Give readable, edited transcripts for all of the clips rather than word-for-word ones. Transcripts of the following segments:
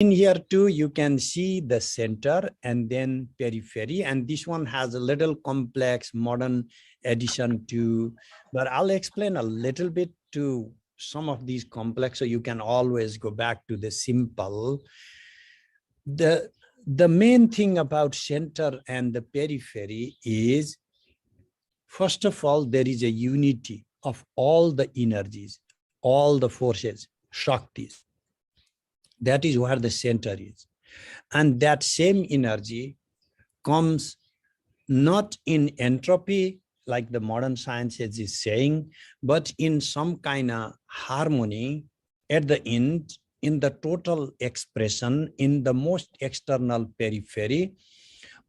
In here too, you can see the center and then periphery, and this one has a little complex modern addition to, but I'll explain a little bit to some of these complex, so you can always go back to the simple. The main thing about center and the periphery is, first of all, there is a unity of all the energies, all the forces, shaktis. That is where the center is. And that same energy comes not in entropy, like the modern science is saying, but in some kind of harmony at the end, in the total expression, in the most external periphery.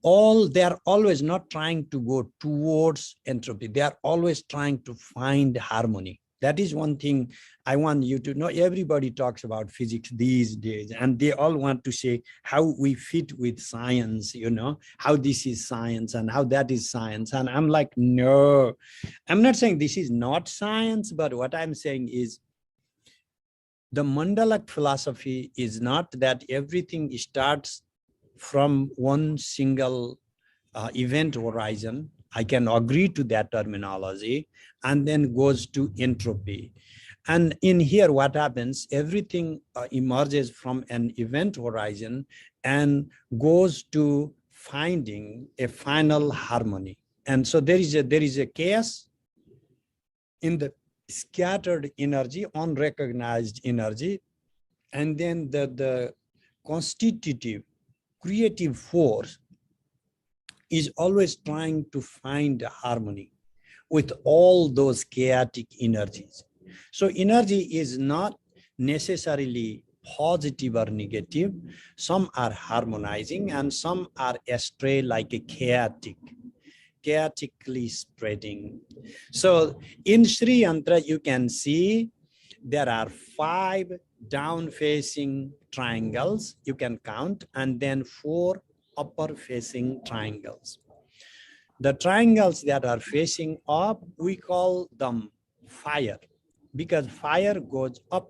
They are always not trying to go towards entropy. They are always trying to find harmony. That is one thing I want you to know. Everybody talks about physics these days, and they all want to say how we fit with science, how this is science and how that is science. And I'm like, no, I'm not saying this is not science, but what I'm saying is the mandala philosophy is not that everything starts from one single event horizon. I can agree to that terminology, and then goes to entropy. And in here, what happens, everything emerges from an event horizon and goes to finding a final harmony. And so there is a chaos in the scattered energy, unrecognized energy, and then the constitutive creative force is always trying to find harmony with all those chaotic energies. So energy is not necessarily positive or negative. Some are harmonizing and some are astray, like a chaotically spreading. So in Sri Yantra, you can see there are 5 down-facing triangles, you can count, and then 4 upper-facing triangles. The triangles that are facing up, we call them fire, because fire goes up.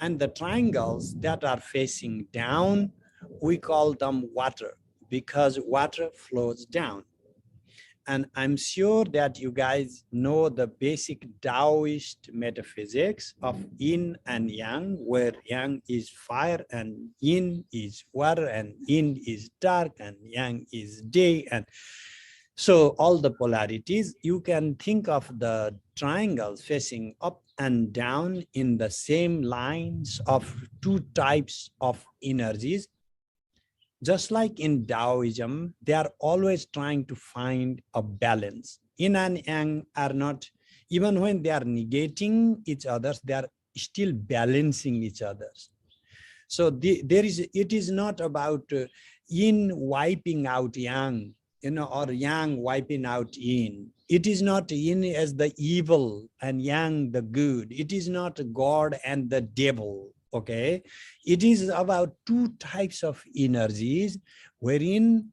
And the triangles that are facing down, we call them water, because water flows down. And I'm sure that you guys know the basic Taoist metaphysics of yin and yang, where yang is fire and yin is water, and yin is dark and yang is day. And so all the polarities, you can think of the triangles facing up and down in the same lines of 2 types of energies. Just like in Taoism, they are always trying to find a balance. Yin and yang are not, even when they are negating each other, they are still balancing each other. So it is not about yin wiping out yang, or yang wiping out yin. It is not yin as the evil and yang the good. It is not God and the devil. Okay, it is about 2 types of energies, wherein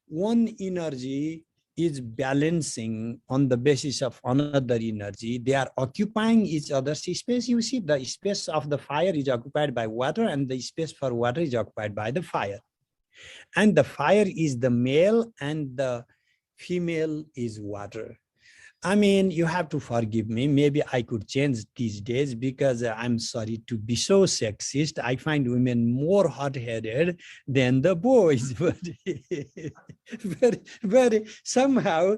one energy is balancing on the basis of another energy. They are occupying each other's space. You see, the space of the fire is occupied by water, and the space for water is occupied by the fire. And the fire is the male and the female is water. I mean, you have to forgive me. Maybe I could change these days, because I'm sorry to be so sexist. I find women more hot-headed than the boys, but somehow,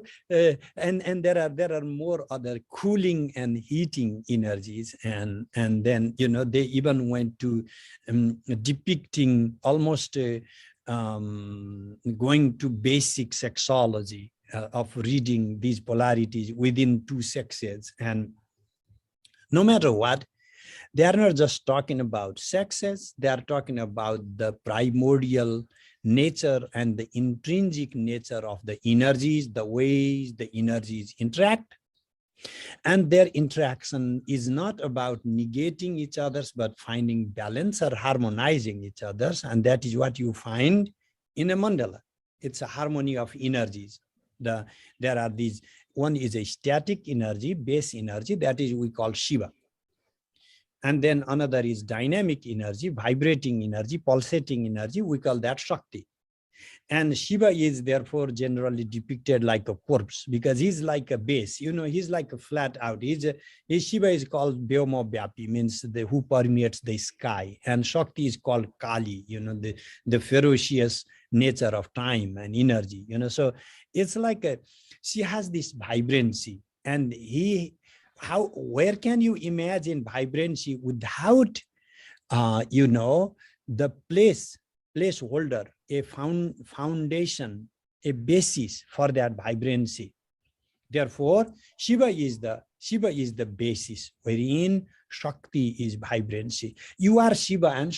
and there are more other cooling and heating energies, and then they even went to depicting almost going to basic sexology. Of reading these polarities within 2 sexes. And no matter what, they are not just talking about sexes, they are talking about the primordial nature and the intrinsic nature of the energies, the ways the energies interact. And their interaction is not about negating each other's, but finding balance or harmonizing each other's. And that is what you find in a mandala. It's a harmony of energies. There are these, one is a static energy, base energy, that is we call Shiva. And then another is dynamic energy, vibrating energy, pulsating energy. We call that Shakti. And Shiva is therefore generally depicted like a corpse because he's like a base, he's like a flat out. His Shiva is called Vyoma Vyapi, means who permeates the sky. And Shakti is called Kali, the ferocious nature of time and energy, So it's like she has this vibrancy. And where can you imagine vibrancy without, the placeholder, a foundation, a basis for that vibrancy. Therefore, Shiva is the basis, wherein Shakti is vibrancy. You are Shiva and